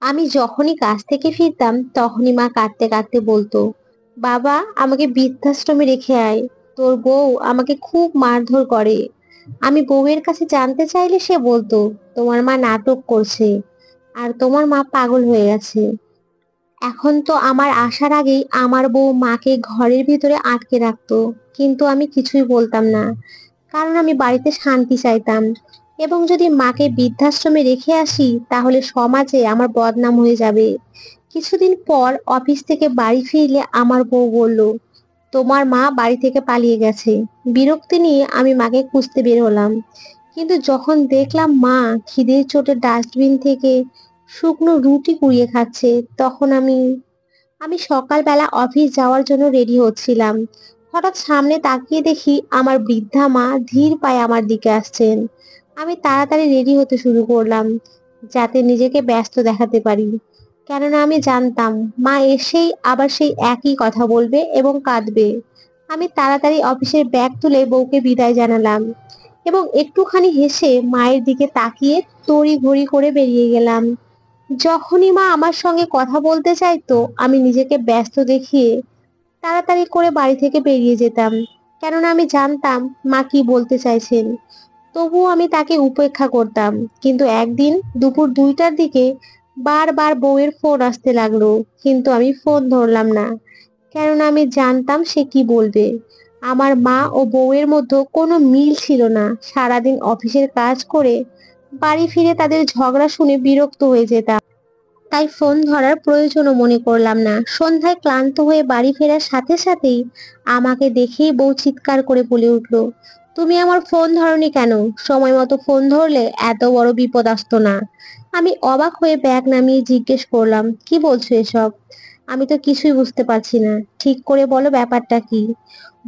আমি যখনই কাজ থেকে ফিরতাম তখনই মা কাঁদতে কাঁদতে বলতো, বাবা আমাকে বৃদ্ধাশ্রমে রেখে আয়, তোর বউ আমাকে খুব মারধর করে। আমি বউয়ের কাছে জানতে চাইলে সে বলতো, তোমার মা নাটক করছে আর তোমার মা পাগল হয়ে গেছে। এখন তো আমার আসার আগেই আমার বউ মাকে ঘরের ভিতরে আটকে রাখতো, কিন্তু আমি কিছুই বলতাম না, কারণ আমি বাড়িতে শান্তি চাইতাম। এবং যদি মাকে বৃদ্ধাশ্রমে রেখে আসি তাহলে সমাজে আমার বদনাম হয়ে যাবে। কিছুদিন পর অফিস থেকে বাড়ি ফিরলে আমার বউ বলল, তোমার মা বাড়ি থেকে পালিয়ে গেছে। বিরক্তি নিয়ে আমি মাকে খুঁজতে বের হলাম, কিন্তু যখন দেখলাম মা খিদের চোটে ডাস্টবিন থেকে শুকনো রুটি কুড়িয়ে খাচ্ছে, তখন আমি আমি সকালবেলা অফিস যাওয়ার জন্য রেডি হচ্ছিলাম। হঠাৎ সামনে তাকিয়ে দেখি আমার বৃদ্ধা মা ধীর পায়ে আমার দিকে আসছেন। আমি তাড়াতাড়ি রেডি হতে শুরু করলাম, যাতে নিজেকে ব্যস্ত দেখাতে পারি। কেননা আমি জানতাম মা এসেই আবার সেই একই কথা বলবে এবং কাঁদবে। আমি তাড়াতাড়ি অফিসের ব্যাগ তুলে বউকে বিদায় জানালাম এবং একটুখানি হেসে মায়ের দিকে তাকিয়ে তড়ি ঘড়ি করে বেরিয়ে গেলাম। যখনই মা আমার সঙ্গে কথা বলতে চাইতো আমি নিজেকে ব্যস্ত দেখিয়ে তাড়াতাড়ি করে বাড়ি থেকে বেরিয়ে যেতাম, কেননা আমি জানতাম মা কি বলতে চাইছেন। তবুও আমি তাকে উপেক্ষা করতাম। কিন্তু একদিন দুপুর 2টার দিকে বারবার বউয়ের ফোন আসতে লাগলো, কিন্তু আমি ফোন ধরলাম না, কেননা আমি জানতাম সে কি বলবে। আমার মা ও বউয়ের মধ্যে কোনো মিল ছিল না। সারাদিন অফিসের কাজ করে বাড়ি ফিরে তাদের ঝগড়া শুনে বিরক্ত হয়ে যেতাম, তাই ফোন ধরার প্রয়োজনও মনে করলাম না। সন্ধ্যায় ক্লান্ত হয়ে বাড়ি ফেরার সাথে সাথেই আমাকে দেখেই বউ চিৎকার করে বলে উঠলো, তুমি আমার ফোন ধরনি কেন? সময় মতো ফোন ধরলে এত বড় বিপদ আসতো না। আমি অবাক হয়ে ব্যাগ নামিয়ে জিজ্ঞেস করলাম, কি বলছো এসব? আমি তো কিছুই বুঝতে পারছি না, ঠিক করে বলো ব্যাপারটা কি।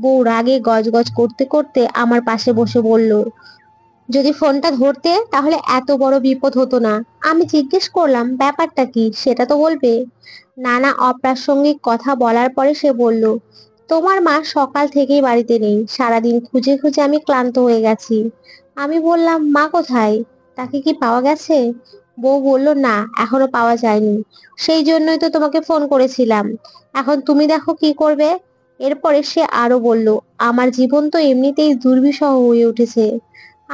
বউ রাগে গজগজ করতে করতে আমার পাশে বসে বলল, যদি ফোনটা ধরতে তাহলে এত বড় বিপদ হতো না। আমি জিজ্ঞেস করলাম, ব্যাপারটা কি সেটা তো বলবে। নানা অপ্রাসঙ্গিক কথা বলার পরে সে বলল, তোমার মা সকাল থেকেই বাড়িতে নেই, সারাদিন খুঁজে খুঁজে আমি ক্লান্ত হয়ে গেছি। আমি বললাম, মা কোথায়? তাকে কি পাওয়া গেছে? বউ বলল, না এখনো পাওয়া যায়নি, সেই জন্যই তো তোমাকে ফোন করেছিলাম। এখন তুমি দেখো কি করবে। এরপরে সে আরো বলল, আমার জীবন তো এমনিতেই দুর্বিষহ হয়ে উঠেছে।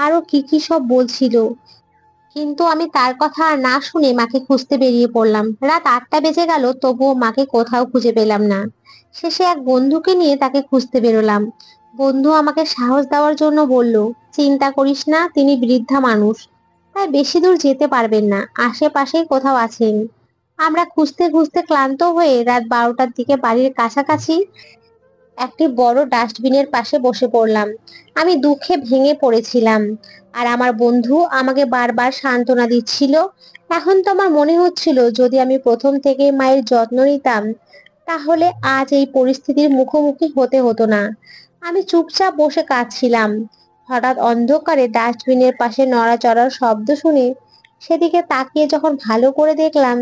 আরো কি কি সব বলছিল, কিন্তু আমি তার কথা আর না শুনে মাকে খুঁজতে বেরিয়ে পড়লাম। রাত 8টা বেজে গেল, তবুও মাকে কোথাও খুঁজে পেলাম না। শেষে এক বন্ধুকে নিয়ে তাকে খুঁজতে বেরোলাম। বন্ধু আমাকে সাহস দেওয়ার জন্য বলল, চিন্তা করিস না, তিনি বৃদ্ধা মানুষ, তাই বেশি দূর যেতে পারবেন না, আশেপাশেই কোথাও আছেন। আমরা খুঁজতে খুঁজতে ক্লান্ত হয়ে রাত 12টার দিকে বাড়ির কাছাকাছি একটি বড় ডাস্টবিনের পাশে বসে পড়লাম। আমি দুঃখে ভেঙে পড়েছিলাম, আর আমার বন্ধু আমাকে বারবার সান্ত্বনা দিচ্ছিল। এখন তো আমার মনে হচ্ছিল যদি আমি প্রথম থেকে মায়ের যত্ন নিতাম তাহলে আজ এই পরিস্থিতির মুখোমুখি হতে হতো না। আমি চুপচাপ বসে কাঁদছিলাম। হঠাৎ অন্ধকারে ডাস্টবিনের পাশে নড়াচড়ার শব্দ শুনে সেদিকে তাকিয়ে যখন ভালো করে দেখলাম,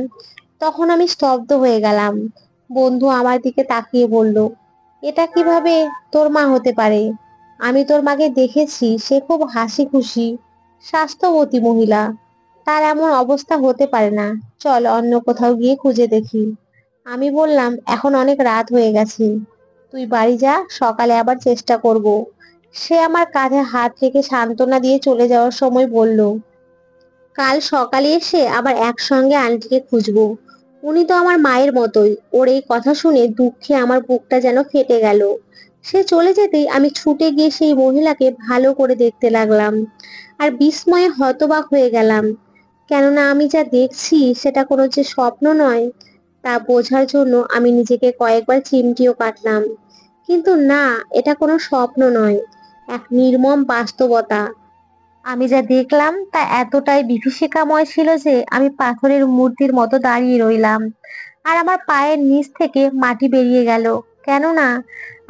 তখন আমি স্তব্ধ হয়ে গেলাম। বন্ধু আমার দিকে তাকিয়ে বলল, এটা কিভাবে তোর মা হতে পারে? আমি তোর মাকে দেখেছি, সে খুব হাসি খুশি স্বাস্থ্যবতী মহিলা, তার এমন অবস্থা হতে পারে না। চল অন্য কোথাও গিয়ে খুঁজে দেখি। আমি বললাম, এখন অনেক রাত হয়ে গেছে, তুই বাড়ি যা, সকালে আবার চেষ্টা করব। সে আমার কাঁধে হাত রেখে সান্ত্বনা দিয়ে চলে যাওয়ার সময় বলল, কাল সকালে এসে আবার একসঙ্গে আন্টিকে খুঁজবো, উনি তো আমার মায়ের মতোই। ওর এই কথা শুনে দুঃখে আমার বুকটা যেন ফেটে গেল। সে চলে যেতেই আমি ছুটে গিয়ে সেই মহিলাকে ভালো করে দেখতে লাগলাম, আর বিস্ময়ে হতবাক হয়ে গেলাম, কেননা আমি যা দেখছি সেটা কোনো যে স্বপ্ন নয় তা বোঝার জন্য আমি নিজেকে কয়েকবার চিমটিও কাটলাম। কিন্তু না, এটা কোনো স্বপ্ন নয়, এক নির্মম বাস্তবতা। আমি যা দেখলাম তা এতটাই বিভীষিকাময় ছিল যে আমি পাথরের মূর্তির মতো দাঁড়িয়ে রইলাম, আর আমার পায়ের নিচ থেকে মাটি বেরিয়ে গেল। কেননা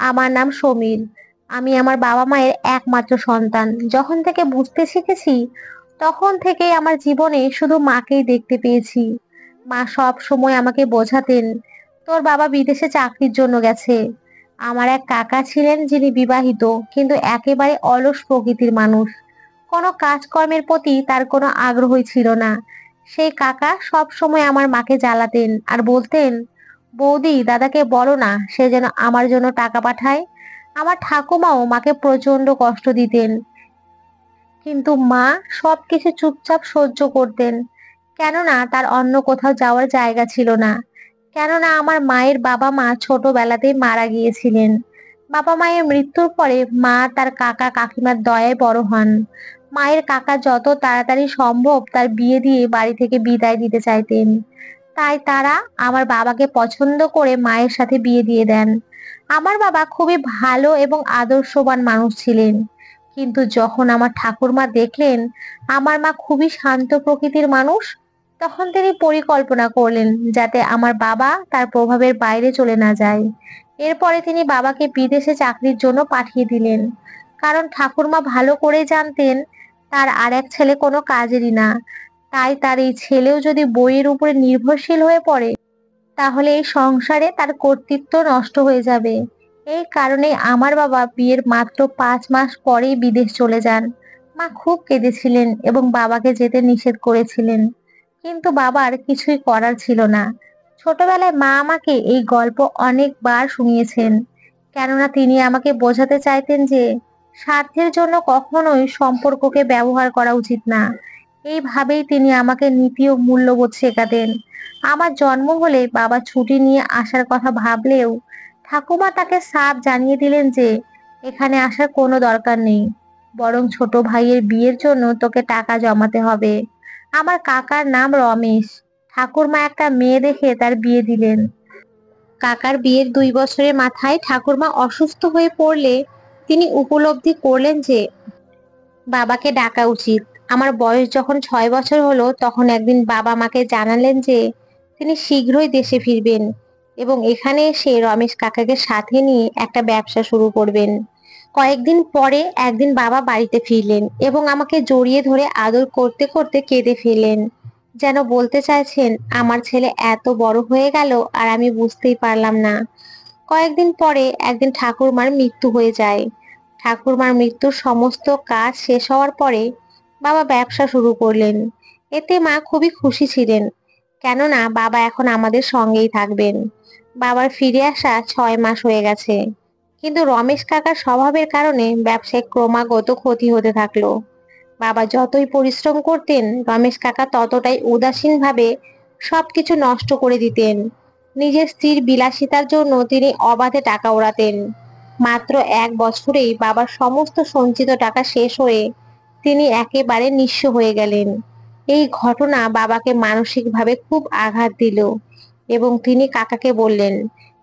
আমার নাম সমীর। আমি আমার বাবা মায়ের একমাত্র সন্তান। যখন থেকে বুঝতে শিখেছি তখন থেকেই আমার জীবনে শুধু মাকেই দেখতে পেয়েছি। মা সব সময় আমাকে বোঝাতেন, তোর বাবা বিদেশে চাকরির জন্য গেছে। আমার এক কাকা ছিলেন যিনি বিবাহিত, কিন্তু একেবারে অলস প্রকৃতির মানুষ। কোনো কাজকর্মের প্রতি তার কোনো আগ্রহই ছিল না। সেই কাকা সব সময় আমার মাকে জ্বালাতেন আর বলতেন, বৌদি দাদাকে বলো না সে যেন আমার জন্য টাকা পাঠায়। আমার ঠাকুমাও মাকে প্রচন্ড কষ্ট দিতেন, কিন্তু মা সবকিছু চুপচাপ সহ্য করতেন। কেননা তার অন্য কোথাও যাওয়ার জায়গা ছিল না। কেননা আমার মায়ের বাবা মা ছোটবেলাতেই মারা গিয়েছিলেন। বাবা মায়ের মৃত্যুর পরে মা তার কাকা কাকিমার দয়ায় বড় হন। মায়ের কাকা যত তাড়াতাড়ি সম্ভব তার বিয়ে দিয়ে বাড়ি থেকে বিদায় দিতে চাইতেন। তাই তারা আমার বাবাকে পছন্দ করে মায়ের সাথে বিয়ে দিয়ে দেন। আমার বাবা খুবই ভালো এবং আদর্শবান মানুষ ছিলেন। কিন্তু যখন আমার ঠাকুরমা দেখলেন আমার মা খুবই শান্ত প্রকৃতির মানুষ, তখন তিনি পরিকল্পনা করলেন যাতে আমার বাবা তার প্রভাবের বাইরে চলে না যায়। এরপরে তিনি বাবাকে বিদেশে চাকরির জন্য পাঠিয়ে দিলেন। কারণ ঠাকুরমা ভালো করে জানতেন তার আর এক ছেলে কোনো কাজেরই না। তাই তার এই ছেলেও যদি বইয়ের উপরে নির্ভরশীল হয়ে পড়ে, তাহলে এই সংসারে তার কর্তৃত্ব নষ্ট হয়ে যাবে। এই কারণে আমার বাবা বিয়ের মাত্র 5 মাস পরেই বিদেশ চলে যান। মা খুব কেঁদেছিলেন এবং বাবাকে যেতে নিষেধ করেছিলেন, কিন্তু বাবার কিছুই করার ছিল না। ছোটবেলায় মা আমাকে এই গল্প অনেকবার শুনিয়েছেন, কেননা তিনি আমাকে বোঝাতে চাইতেন যে স্বার্থের জন্য কখনোই সম্পর্ককে ব্যবহার করা উচিত না। এইভাবেই তিনি আমাকে নীতি ও মূল্যবোধ শেখাতেন। আমার জন্ম হলে বাবা ছুটি নিয়ে আসার কথা ভাবলেও ঠাকুমা তাকে সাফ জানিয়ে দিলেন যে এখানে আসার কোনো দরকার নেই, বরং ছোট ভাইয়ের বিয়ের জন্য তোকে টাকা জমাতে হবে। আমার কাকার নাম রমেশ। ঠাকুরমা একটা মেয়ে দেখে তার বিয়ে দিলেন। কাকার বিয়ের 2 বছরের মাথায় ঠাকুরমা অসুস্থ হয়ে পড়লে তিনি উপলব্ধি করলেন যে বাবাকে ডাকা উচিত। আমার বয়স যখন 6 বছর হলো, তখন একদিন বাবা মাকে জানালেন যে তিনি শীঘ্রই দেশে ফিরবেন এবং এখানে এসে রমেশ কাকাকে সাথে নিয়ে একটা ব্যবসা শুরু করবেন। কয়েকদিন পরে একদিন বাবা বাড়িতে ফিরলেন এবং আমাকে জড়িয়ে ধরে আদর করতে করতে কেঁদে ফেললেন, যেন বলতে চাইছেন আমার ছেলে এত বড় হয়ে গেল আর আমি বুঝতেই পারলাম না। কয়েকদিন পরে একদিন ঠাকুরমার মৃত্যু হয়ে যায়। ঠাকুরমার মৃত্যুর সমস্ত কাজ শেষ হওয়ার পরে বাবা ব্যবসা শুরু করলেন। এতে মা খুবই খুশি ছিলেন, কেননা বাবা এখন আমাদের সঙ্গেই থাকবেন। বাবার ফিরে আসা 6 মাস হয়ে গেছে, কিন্তু রমেশ কাকার স্বভাবের কারণে ব্যবসায় ক্রমাগত ক্ষতি হতে থাকলো। বাবা যতই পরিশ্রম করতেন, রমেশ কাকা ততটাই উদাসীনভাবে সবকিছু নষ্ট করে দিতেন। নিজের স্ত্রীর বিলাসিতার জন্য তিনি অবাধে টাকা ওড়াতেন। মাত্র 1 বছরেই বাবার সমস্ত সঞ্চিত টাকা শেষ হয়ে তিনি একেবারে নিঃস্ব হয়ে গেলেন। এই ঘটনা বাবাকে মানসিকভাবে খুব আঘাত দিল এবং তিনি কাকাকে বললেন,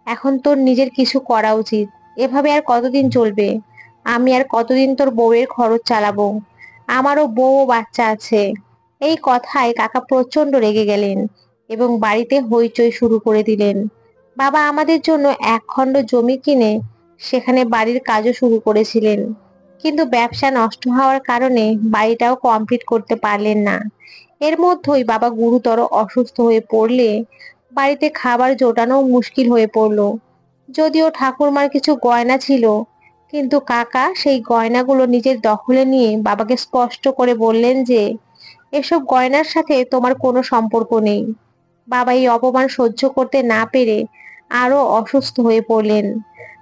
এখন তোর নিজের কিছু করা উচিত। এভাবে আর কতদিন চলবে? আমি আর কতদিন তোর বউয়ের খরচ চালাবো? আমারও বউ ও বাচ্চা আছে। এই কথায় কাকা প্রচন্ড রেগে গেলেন এবং বাড়িতে হইচই শুরু করে দিলেন। বাবা আমাদের জন্য 1 খণ্ড জমি কিনে সেখানে বাড়ির কাজও শুরু করেছিলেন, কিন্তু ব্যবসা নষ্ট হওয়ার কারণে বাড়িটাও কমপ্লিট করতে পারলেন না। এর মধ্যেই বাবা গুরুতর অসুস্থ হয়ে পড়লে বাড়িতে খাবার জোটানো মুশকিল হয়ে পড়লো। যদিও ঠাকুরমার কিছু গয়না ছিল, কিন্তু কাকা সেই গয়নাগুলো নিজের দখলে নিয়ে বাবাকে স্পষ্ট করে বললেন যে এসব গয়নার সাথে তোমার কোনো সম্পর্ক নেই। বাবা এই অপমান সহ্য করতে না পেরে আরো অসুস্থ হয়ে পড়লেন,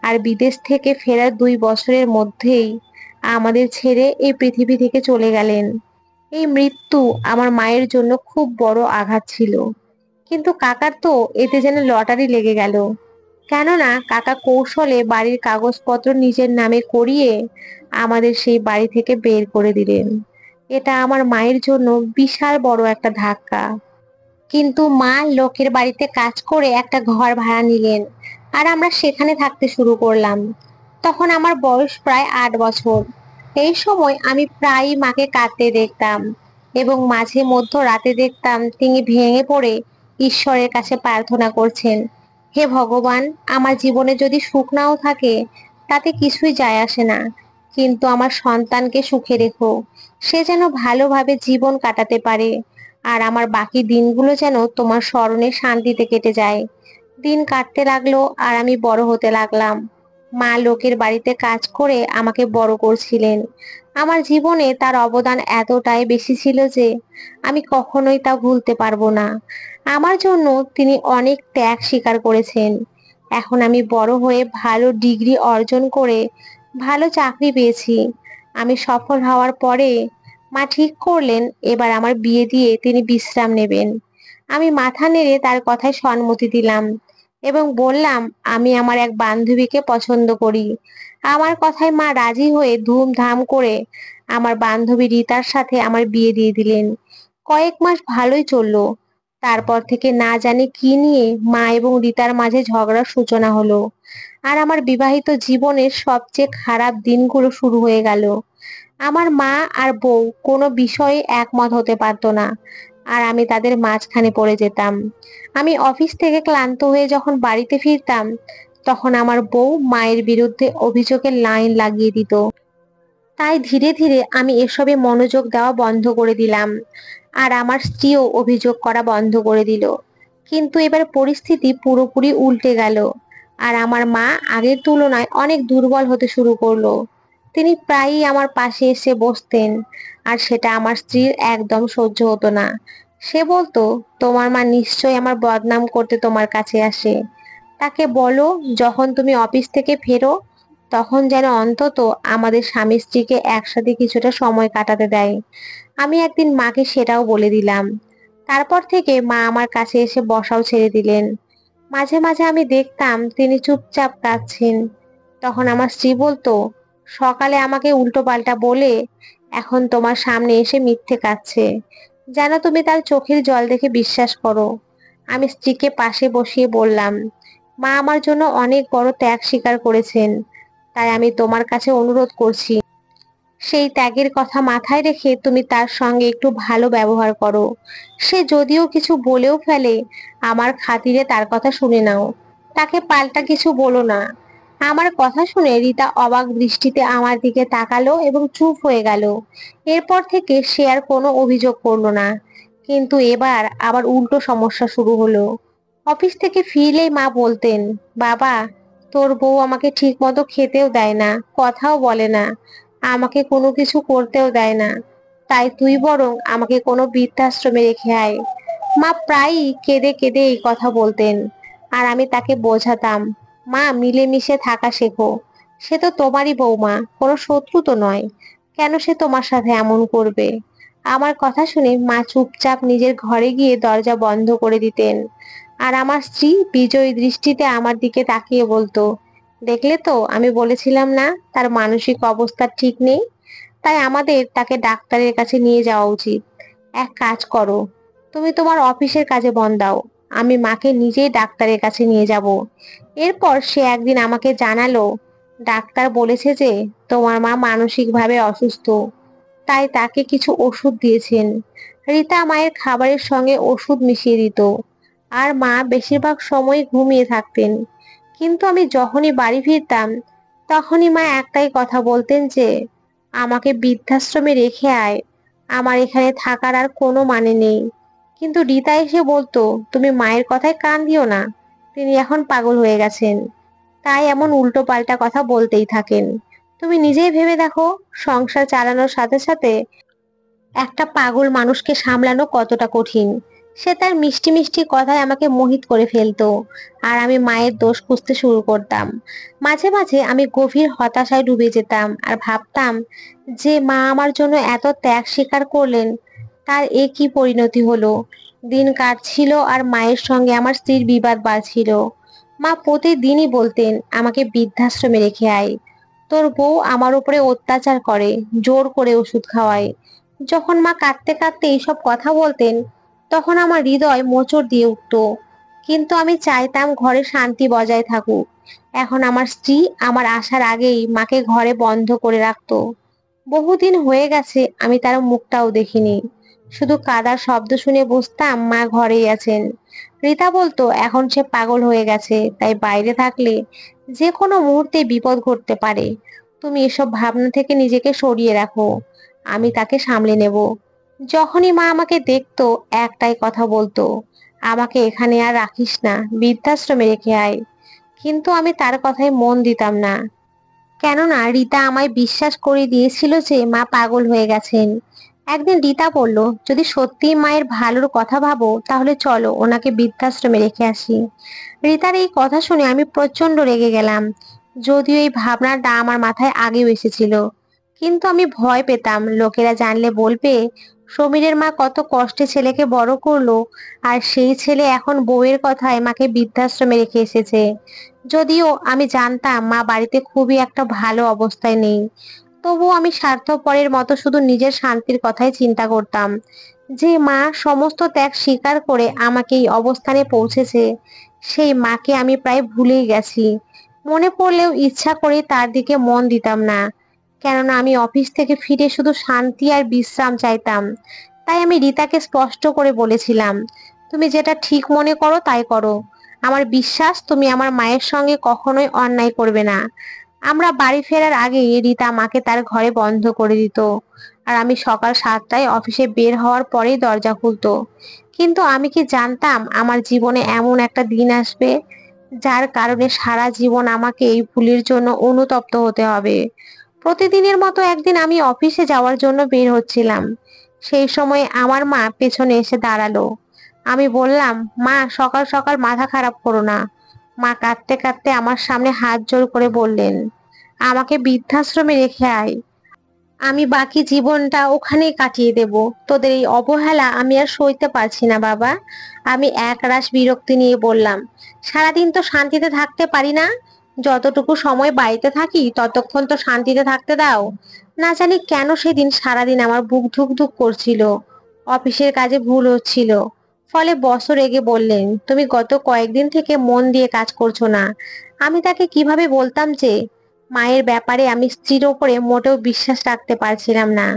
আর বিদেশ থেকে ফেরার 2 বছরের মধ্যেই আমাদের ছেড়ে এই পৃথিবী থেকে চলে গেলেন। এই মৃত্যু আমার মায়ের জন্য খুব বড় আঘাত ছিল, কিন্তু কাকার তো এতে যেন লটারি লেগে গেল। কেননা কাকা কৌশলে বাড়ির কাগজপত্র নিজের নামে করিয়ে আমাদের সেই বাড়ি থেকে বের করে দিলেন। এটা আমার মায়ের জন্য বিশাল বড় একটা ধাক্কা। কিন্তু মা লোকের বাড়িতে কাজ করে একটা ঘর ভাড়া নিলেন আর আমরা সেখানে থাকতে শুরু করলাম। তখন আমার বয়স প্রায় 8 বছর। এই সময় আমি প্রায়ই মাকে কাঁদতে দেখতাম এবং মাঝে মধ্য রাতে দেখতাম তিনি ভেঙে পড়ে ঈশ্বরের কাছে প্রার্থনা করছেন, হে ভগবান, আমার জীবনে যদি সুখ নাও থাকে তাতে কিছুই যায় আসে না, কিন্তু আমার সন্তানকে সুখে রেখো, সে যেন ভালোভাবে জীবন কাটাতে পারে, আর আমার বাকি দিনগুলো যেন তোমার স্মরণে শান্তিতে কেটে যায়। দিন কাটতে লাগলো আর আমি বড় হতে লাগলাম। মা লোকের বাড়িতে কাজ করে আমাকে বড় করছিলেন। আমার জীবনে তার অবদান এতটাই বেশি ছিল যে আমি কখনোই তা ভুলতে পারবো না। আমার জন্য তিনি অনেক ত্যাগ স্বীকার করেছেন। এখন আমি বড় হয়ে ভালো ডিগ্রি অর্জন করে ভালো চাকরি পেয়েছি। আমি সফল হওয়ার পরে মা ঠিক করলেন এবার আমার বিয়ে দিয়ে তিনি বিশ্রাম নেবেন। আমি মাথা নেড়ে তার কথায় সম্মতি দিলাম এবং বললাম আমি আমার এক বান্ধবীকে পছন্দ করি। আমার কথায় মা রাজি হয়ে ধুমধাম করে আমার বান্ধবী রীতার সাথে আমার বিয়ে দিয়ে দিলেন। কয়েক মাস ভালোই চললো। তারপর থেকে না জানি কি নিয়ে মা এবং রীতার মাঝে ঝগড়ার সূচনা হলো। আর আমার বিবাহিত জীবনের সবচেয়ে খারাপ দিনগুলো শুরু হয়ে গেল। আমার মা আর বউ কোনো বিষয়ে একমত হতে পারতো না, আর আমি তাদের মাঝখানে পড়ে যেতাম। আমি অফিস থেকে ক্লান্ত হয়ে যখন বাড়িতে ফিরতাম, তখন আমার বউ মায়ের বিরুদ্ধে অভিযোগের লাইন লাগিয়ে দিত। তাই ধীরে ধীরে আমি এসবে মনোযোগ দেওয়া বন্ধ করে দিলাম। আর আমার স্ত্রীও অভিযোগ করা বন্ধ করে দিল। কিন্তু এবার পরিস্থিতি পুরোপুরি উল্টে গেল। আর আমার মা আগের তুলনায় অনেক দুর্বল হতে শুরু করলো। তিনি প্রায়ই আমার পাশে এসে বসতেন, আর সেটা আমার স্ত্রীর একদম সহ্য হতো না। সে বলতো, তোমার মা নিশ্চয়ই আমার বদনাম করতে তোমার কাছে আসে। তাকে বলো যখন তুমি অফিস থেকে ফেরো তখন যেন অন্তত আমাদের স্বামী স্ত্রীকে একসাথে কিছুটা সময় কাটাতে দেয়। আমি একদিন মাকে সেটাও বলে দিলাম। তারপর থেকে মা আমার কাছে এসে বসাও ছেড়ে দিলেন। মাঝে মাঝে আমি দেখতাম তিনি চুপচাপ কাঁদছেন। তখন আমার স্ত্রী বলতো, সকালে আমাকে উল্টো পাল্টা বলে এখন তোমার সামনে এসে মিথ্যে কাঁদছে, যেন তুমি তার চোখের জল দেখে বিশ্বাস করো। আমি স্ত্রীকে পাশে বসিয়ে বললাম, মা আমার জন্য অনেক বড় ত্যাগ স্বীকার করেছেন। তাই আমি তোমার কাছে অনুরোধ করছি, সেই ত্যাগের কথা মাথায় রেখে তুমি তার সঙ্গে একটু ভালো ব্যবহার করো। সে যদিও কিছু বলেও ফেলে, আমার খাতিরে তার কথা শুনে নাও। তাকে পাল্টা কিছু বলো না। আমার কথা শুনে রীতা অবাক দৃষ্টিতে আমার দিকে তাকালো এবং চুপ হয়ে গেল। এরপর থেকে সে আর কোনো অভিযোগ করলো না। কিন্তু এবার আবার উল্টো সমস্যা শুরু হলো। অফিস থেকে ফিরলেই মা বলতেন, বাবা, তোর বউ আমাকে ঠিক মতো খেতেও দেয় না, কথাও বলে না, আমাকে কোনো কিছু করতেও দেয় না। তাই তুই বরং আমাকে কোনো বৃদ্ধাশ্রমে রেখে আয়। মা প্রায়ই কেঁদে কেঁদে এই কথা বলতেন। আর আমি তাকে বোঝাতাম, মা, মিলেমিশে থাকা শেখো। সে তো তোমারই বৌমা, কোনো শত্রু তো নয়। কেন সে তোমার সাথে এমন করবে? আমার কথা শুনে মা চুপচাপ নিজের ঘরে গিয়ে দরজা বন্ধ করে দিতেন। আর আমার স্ত্রী বিজয়ী দৃষ্টিতে আমার দিকে তাকিয়ে বলতো, দেখলে তো, আমি বলেছিলাম না তার মানসিক অবস্থা ঠিক নেই। তাই আমাদের তাকে ডাক্তারের কাছে নিয়ে যাওয়া উচিত। এক কাজ করো, তুমি তোমার অফিসের কাজে মন দাও। আমি মাকে নিজেই ডাক্তারের কাছে নিয়ে যাব। এরপর সে একদিন আমাকে জানালো, ডাক্তার বলেছে যে তোমার মা মানসিকভাবে অসুস্থ, তাই তাকে কিছু ওষুধ দিয়েছেন। রীতা মায়ের খাবারের সঙ্গে ওষুধ মিশিয়ে দিত, আর মা বেশিরভাগ সময় ঘুমিয়ে থাকতেন। কিন্তু আমি যখনই বাড়ি ফিরতাম, তখনই মা একটাই কথা বলতেন যে আমাকে বৃদ্ধাশ্রমে রেখে আয়, আমার এখানে থাকার আর কোনো মানে নেই। কিন্তু রীতা এসে বলতো, তুমি মায়ের কথায় কান দিও না, তিনি এখন পাগল হয়ে গেছেন। তাই এমন উল্টো পাল্টা কথা বলতেই থাকেন। তুমি নিজেই ভেবে দেখো, সংসার চালানোর সাথে সাথে একটা পাগল মানুষকে সামলানো কতটা কঠিন। সে তার মিষ্টি মিষ্টি কথায় আমাকে মোহিত করে ফেলতো, আর আমি মায়ের দোষ খুঁজতে শুরু করতাম। মাঝে মাঝে আমি গভীর হতাশায় ডুবে যেতাম আর ভাবতাম যে মা আমার জন্য এত ত্যাগ স্বীকার করলেন, তার এ কি পরিণতি হলো। দিন কাটছিল আর মায়ের সঙ্গে আমার স্ত্রীর বিবাদ বাড়ছিল। মা প্রতিদিনই বলতেন আমাকে বৃদ্ধাশ্রমে রেখে আয়, তোর বউ আমার উপরে অত্যাচার করে, জোর করে ওষুধ খাওয়ায়। যখন মা কাঁদতে কাঁদতে এইসব কথা বলতেন, তখন আমার হৃদয় মোচড় দিয়ে উঠতো। কিন্তু আমি চাইতাম ঘরে শান্তি বজায় থাকুক। এখন আমার স্ত্রী আমার আসার আগেই মাকে ঘরে বন্ধ করে রাখতো। বহুদিন হয়ে গেছে আমি তার মুখটাও দেখিনি। শুধু কাদার শব্দ শুনে বুঝতাম মা ঘরেই আছেন। রীতা বলতো এখন সে পাগল হয়ে গেছে, তাই বাইরে থাকলে যে কোনো মুহূর্তে বিপদ ঘটতে পারে। তুমি এসব ভাবনা থেকে নিজেকে সরিয়ে রাখো, আমি তাকে সামলে নেব। যখনই মা আমাকে দেখতো একটাই কথা বলতো, আমাকে এখানে আর রাখিস না, বৃদ্ধাশ্রমে রেখে আয়। কিন্তু আমি তার কথায় মন দিতাম না, কেননা রীতা আমায় বিশ্বাস করে দিয়েছিল যে মা পাগল হয়ে গেছেন। একদিন রীতা বলল, যদি সত্যিই মায়ের ভালোর কথা ভাবো তাহলে চলো ওনাকে বৃদ্ধাশ্রমে রেখে আসি। রীতার এই কথা শুনে আমি প্রচন্ড রেগে গেলাম। যদিও এই ভাবনাটা আমার মাথায় আগেও এসেছিল, কিন্তু আমি ভয় পেতাম লোকেরা জানলে বলবে সমীরের মা কত কষ্টে ছেলেকে বড় করলো, আর সেই ছেলে এখন বউয়ের কথায় মাকে বৃদ্ধাশ্রমে রেখে এসেছে। যদিও আমি জানতাম মা বাড়িতে খুবই একটা ভালো অবস্থায় নেই, তবুও আমি স্বার্থপরের মতো শুধু নিজের শান্তির কথাই চিন্তা করতাম। যে মা সমস্ত ত্যাগ স্বীকার করে আমাকে এই অবস্থানে পৌঁছেছে, সেই মাকে আমি প্রায় ভুলেই গেছি। মনে পড়লেও ইচ্ছা করে তার দিকে মন দিতাম না, কেননা আমি অফিস থেকে ফিরে শুধু শান্তি আর বিশ্রাম চাইতাম। তাই আমি রীতাকে স্পষ্ট করে বলেছিলাম, তুমি যেটা ঠিক মনে করো তাই করো। আমার বিশ্বাস তুমি আমার মায়ের সঙ্গে কখনোই অন্যায় করবে না। আমরা বাড়ি ফেরার আগেই রীতা মাকে তার ঘরে বন্ধ করে দিত, আর আমি সকাল 7টায় অফিসে বের হওয়ার পরেই দরজা খুলতো। কিন্তু আমি কি জানতাম আমার জীবনে এমন একটা দিন আসবে যার কারণে সারা জীবন আমাকে এই ভুলের জন্য অনুতপ্ত হতে হবে। প্রতিদিনের মতো একদিন আমি অফিসে যাওয়ার জন্য বের হচ্ছিলাম। সেই সময় আমার মা পেছনে এসে দাঁড়ালো। আমি বললাম, মা সকাল সকাল মাথা খারাপ করো না। মা কাঁদতে কাঁদতে আমার সামনে হাত জোড় করে বললেন, আমাকে বৃদ্ধাশ্রমে রেখে আয়, আমি বাকি জীবনটা ওখানেই কাটিয়ে দেব। তোদের এই অবহেলা আমি আর সইতে পারছি না বাবা। আমি একরাশ বিরক্তি নিয়ে বললাম, সারাদিন তো শান্তিতে থাকতে পারি না। যতটুকু সময় বাড়িতে থাকি ততক্ষণ তো শান্তিতে থাকতে দাও। না জানি কেন সেদিন সারাদিন আমার বুক ধুক ধুক করছিল। অফিসের কাজে ভুল হচ্ছিল। ফলে বস রেগে বললেন, তুমি গত কয়েকদিন থেকে মন দিয়ে কাজ করছো না। আমি তাকে কিভাবে বলতাম যে মায়ের ব্যাপারে আমি স্ত্রীর ওপরে মোটেও বিশ্বাস রাখতে পারছিলাম না,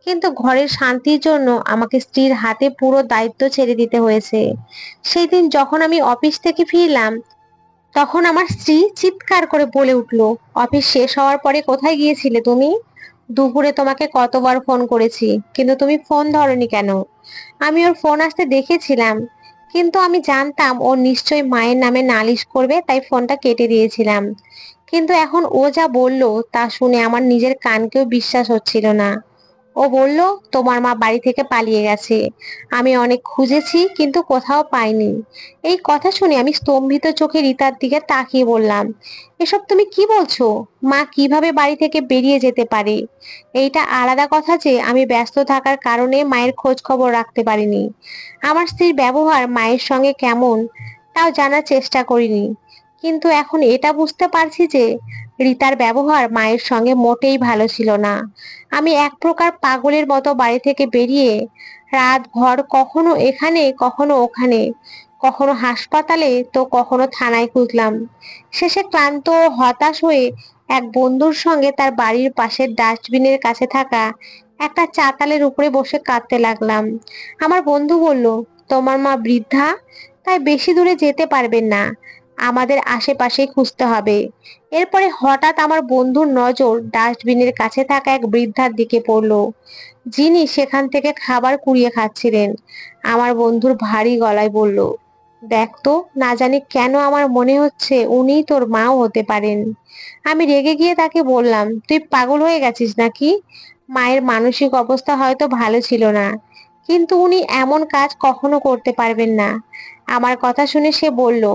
কিন্তু ঘরের শান্তির জন্য আমাকে স্ত্রীর হাতে পুরো দায়িত্ব ছেড়ে দিতে হয়েছে। সেই দিন যখন আমি অফিস থেকে ফিরলাম, তখন আমার স্ত্রী চিৎকার করে বলে উঠলো, অফিস শেষ হওয়ার পরে কোথায় গিয়েছিলে তুমি? দুপুরে তোমাকে কতবার ফোন করেছি, কিন্তু তুমি ফোন ধরোনি কেন? আমি ওর ফোন আসতে দেখেছিলাম, কিন্তু আমি জানতাম ও নিশ্চয়ই মায়ের নামে নালিশ করবে, তাই ফোনটা কেটে দিয়েছিলাম। কিন্তু এখন ও যা বলল তা শুনে আমার নিজের কানকেও বিশ্বাস হচ্ছিল না। ও বলল, তোমার মা বাড়ি থেকে পালিয়ে গেছে। আমি অনেক খুঁজেছি কিন্তু কোথাও পাইনি। এই কথা শুনে আমি স্তম্ভিত চোখে রিতার দিকে তাকিয়ে বললাম, এসব তুমি কি বলছো? মা কিভাবে বাড়ি থেকে বেরিয়ে যেতে পারে? এইটা আলাদা কথা যে আমি ব্যস্ত থাকার কারণে মায়ের খোঁজ খবর রাখতে পারিনি। আমার স্ত্রীর ব্যবহার মায়ের সঙ্গে কেমন তাও জানার চেষ্টা করিনি, কিন্তু এখন এটা বুঝতে পারছি যে রিতার ব্যবহার মায়ের সঙ্গে মোটেই ভালো ছিল না। আমি এক প্রকার পাগলের মতো বাড়ি থেকে বেরিয়ে রাত ভর কখনো এখানে কখনো ওখানে, কখনো হাসপাতালে তো কখনো থানায় খুঁজলাম। শেষে ক্লান্ত ও হতাশ হয়ে এক বন্ধুর সঙ্গে তার বাড়ির পাশের ডাস্টবিনের কাছে থাকা একটা চাতালের উপরে বসে কাঁদতে লাগলাম। আমার বন্ধু বলল, তোমার মা বৃদ্ধা, তাই বেশি দূরে যেতে পারবেন না, আমাদের আশেপাশেই খুঁজতে হবে। এরপরে হঠাৎ আমার বন্ধুর নজর ডাস্টবিনের কাছে থাকা এক বৃদ্ধার দিকে পড়লো, যিনি সেখান থেকে খাবার কুড়িয়ে খাচ্ছিলেন। আমার বন্ধুর ভারী গলায় বলল, দেখ তো, না জানি কেন আমার মনে হচ্ছে উনিই তোর মাও হতে পারেন। আমি রেগে গিয়ে তাকে বললাম, তুই পাগল হয়ে গেছিস নাকি? মায়ের মানসিক অবস্থা হয়তো ভালো ছিল না, কিন্তু উনি এমন কাজ কখনো করতে পারবেন না। আমার কথা শুনে সে বলল,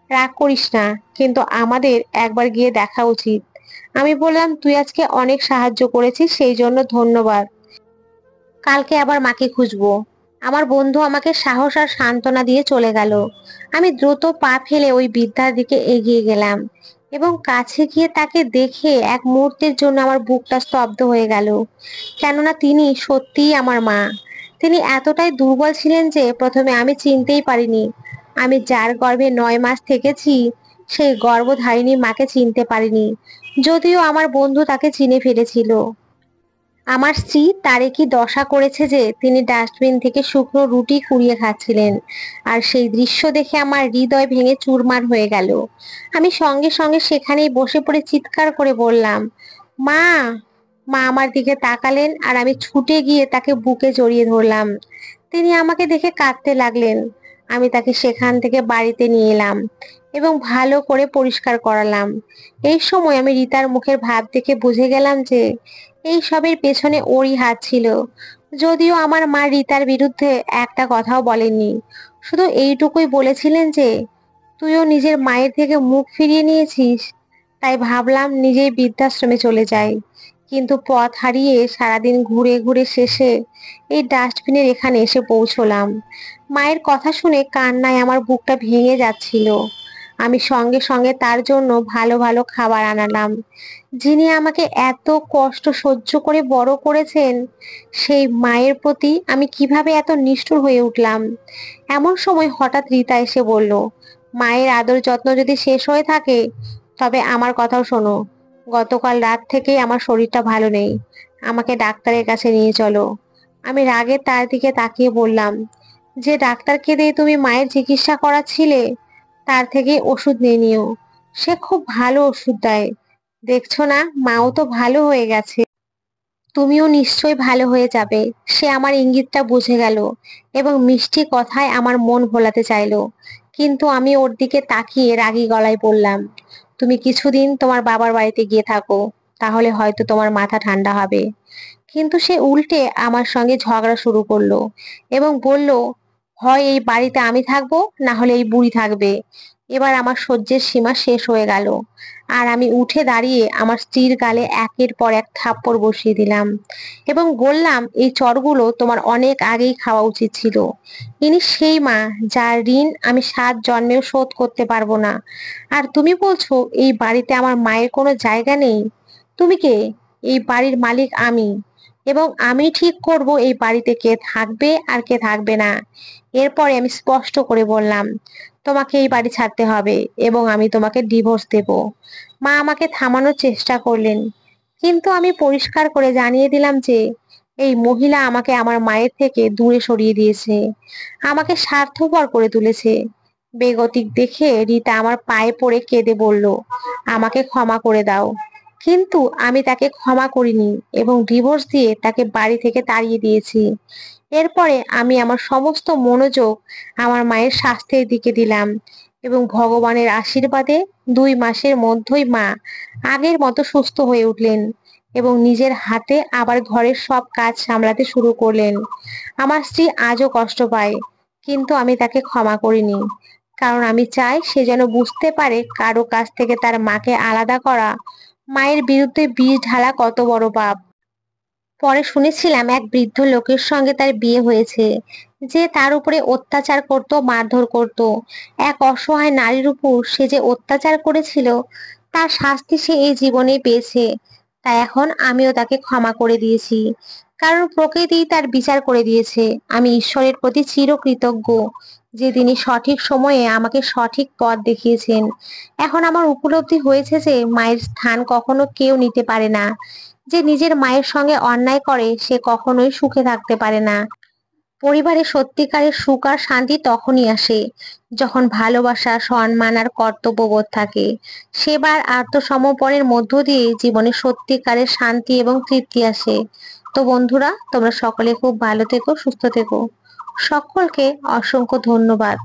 রাগ করিস না, কিন্তু আমাদের একবার গিয়ে দেখা উচিত। আমি বললাম, তুই আজকে অনেক সাহায্য করেছিস, সেই জন্য ধন্যবাদ। কালকে আবার মাকে খুঁজবো। আমার বন্ধু আমাকে সাহস আর সান্ত্বনা দিয়ে চলে গেল। আমি দ্রুত পা ফেলে ওই বৃদ্ধার দিকে এগিয়ে গেলাম, এবং কাছে গিয়ে তাকে দেখে এক মুহূর্তের জন্য আমার বুকটা স্তব্ধ হয়ে গেল, কেননা তিনি সত্যিই আমার মা। তিনি এতটাই দুর্বল ছিলেন যে প্রথমে আমি চিনতেই পারিনি। আমি যার গর্ভে 9 মাস থেকেছি সেই গর্ভধারিণী মাকে চিনতে পারিনি, যদিও আমার বন্ধু তাকে চিনে ফেলেছিল। আমার স্ত্রী তারে কি দশা করেছে যে তিনি ডাস্টবিন থেকে শুকনো রুটি কুড়িয়ে খাচ্ছিলেন, আর সেই দৃশ্য দেখে আমার হৃদয় ভেঙে চুরমার হয়ে গেল। আমি সঙ্গে সঙ্গে সেখানেই বসে পড়ে চিৎকার করে বললাম, মা। মা আমার দিকে তাকালেন আর আমি ছুটে গিয়ে তাকে বুকে জড়িয়ে ধরলাম। তিনি আমাকে দেখে কাঁদতে লাগলেন। আমি তাকে সেখান থেকে বাড়িতে নিয়ে এলাম এবং ভালো করে পরিষ্কার করালাম। এই সময় আমি রিতার মুখের ভাব দেখে বুঝে গেলাম যে এই সবের পেছনে ওরই হাত ছিল। যদিও আমার মা রিতার বিরুদ্ধে একটা কথাও বলেননি, শুধু এইটুকুই বলেছিলেন যে তুইও নিজের মায়ের থেকে মুখ ফিরিয়ে নিয়েছিস, তাই ভাবলাম নিজেই বৃদ্ধাশ্রমে চলে যাই। কিন্তু পথ হারিয়ে সারাদিন ঘুরে ঘুরে শেষে এই ডাস্টবিনের এখানে এসে পৌঁছলাম। মায়ের কথা শুনে কান্নায় আমার বুকটা ভেঙে যাচ্ছিল। আমি সঙ্গে সঙ্গে তার জন্য ভালো ভালো খাবার আনালাম। যিনি আমাকে এত কষ্ট সহ্য করে বড় করেছেন, সেই মায়ের প্রতি আমি কিভাবে এত নিষ্ঠুর হয়ে উঠলাম। এমন সময় হঠাৎ রিতা এসে বলল, মায়ের আদর যত্ন যদি শেষ হয়ে থাকে তবে আমার কথাও শোনো। গতকাল রাত থেকেই আমার শরীরটা ভালো নেই, আমাকে ডাক্তারের কাছে নিয়ে চলো। আমি রাগে তার দিকে তাকিয়ে বললাম, যে ডাক্তারকে দিয়ে তুমি মায়ের চিকিৎসা করাচ্ছিলে তার থেকে ওষুধ নিয়ে নিও, সে খুব ভালো ওষুধ দেয়। দেখছো না, মাও তো ভালো হয়ে গেছে, তুমিও নিশ্চয়ই ভালো হয়ে যাবে। সে আমার ইঙ্গিতটা বুঝে গেল এবং মিষ্টি কথায় আমার মন ভোলাতে চাইলো। কিন্তু আমি ওর দিকে তাকিয়ে রাগী গলায় বললাম, তুমি কিছুদিন তোমার বাবার বাড়িতে গিয়ে থাকো, তাহলে হয়তো তোমার মাথা ঠান্ডা হবে। কিন্তু সে উল্টে আমার সঙ্গে ঝগড়া শুরু করলো এবং বলল, হয় এই বাড়িতে আমি থাকবো, না হলে এই বুড়ি থাকবে। এবার আমার সহ্যের সীমা শেষ হয়ে গেল, আর আমি উঠে দাঁড়িয়ে আমার স্ত্রীর গালে একের পর এক থাপ্পড় বসিয়ে দিলাম এবং বললাম, এই চড়গুলো তোমার অনেক আগেই খাওয়া উচিত ছিল। ইনি সেই মা যার ঋণ আমি 7 জন্মেও শোধ করতে পারবো না। আর তুমি বলছো এই বাড়িতে আমার মায়ের কোনো জায়গা নেই? তুমি কে? এই বাড়ির মালিক আমি, এবং আমি ঠিক করব এই বাড়িতে কে থাকবে আর কে থাকবে না। এরপরে আমি স্পষ্ট করে বললাম, তোমাকে এই বাড়ি ছাড়তে হবে এবং আমি তোমাকে ডিভোর্স দেব। মা আমাকে থামানোর চেষ্টা করলেন, কিন্তু আমি পরিষ্কার করে জানিয়ে দিলাম যে এই মহিলা আমাকে আমার মায়ের থেকে দূরে সরিয়ে দিয়েছে, আমাকে স্বার্থপর করে তুলেছে। বেগতিক দেখে রিতা আমার পায়ে পড়ে কেঁদে বলল, আমাকে ক্ষমা করে দাও। কিন্তু আমি তাকে ক্ষমা করিনি এবং ডিভোর্স দিয়ে তাকে বাড়ি থেকে তাড়িয়ে দিয়েছি। এরপরে আমি আমার সমস্ত মনোযোগ আমার মায়ের স্বাস্থ্যের দিকে দিলাম এবং ভগবানের আশীর্বাদে 2 মাসের মধ্যেই মা আগের মতো সুস্থ হয়ে উঠলেন এবং নিজের হাতে আবার ঘরের সব কাজ সামলাতে শুরু করলেন। আমার স্ত্রী আজও কষ্ট পায়, কিন্তু আমি তাকে ক্ষমা করিনি, কারণ আমি চাই সে যেন বুঝতে পারে কারো কাছ থেকে তার মাকে আলাদা করা, মায়ের বিরুদ্ধে বিষ ঢালা কত বড় পাপ। পরে শুনেছিলাম এক বৃদ্ধ লোকের সঙ্গে তার বিয়ে হয়েছে, যে তার উপরে অত্যাচার করত, মারধর করত। এক অসহায় নারীর উপর সে যে অত্যাচার করেছিল তার শাস্তি সে এই জীবনেই পেয়েছে। তাই এখন আমিও তাকে ক্ষমা করে দিয়েছি, কারণ প্রকৃতি তার বিচার করে দিয়েছে। আমি ঈশ্বরের প্রতি চিরকৃতজ্ঞ যে তিনি সঠিক সময়ে আমাকে সঠিক পথ দেখিয়েছেন। এখন আমার উপলব্ধি হয়েছে যে মায়ের স্থান কখনো কেউ নিতে পারে না। যে নিজের মায়ের সঙ্গে অন্যায় করে সে কখনোই সুখে থাকতে পারে না। পরিবারে সত্যিকারের সুখ আর শান্তি তখনই আসে যখন ভালোবাসা, সম্মান আর কর্তব্যবোধ থাকে। সেবার আত্মসমর্পণের মধ্য দিয়ে জীবনে সত্যিকারের শান্তি এবং তৃপ্তি আসে। তো বন্ধুরা, তোমরা সকলে খুব ভালো থেকো, সুস্থ থেকো। সকলকে অসংখ্য ধন্যবাদ।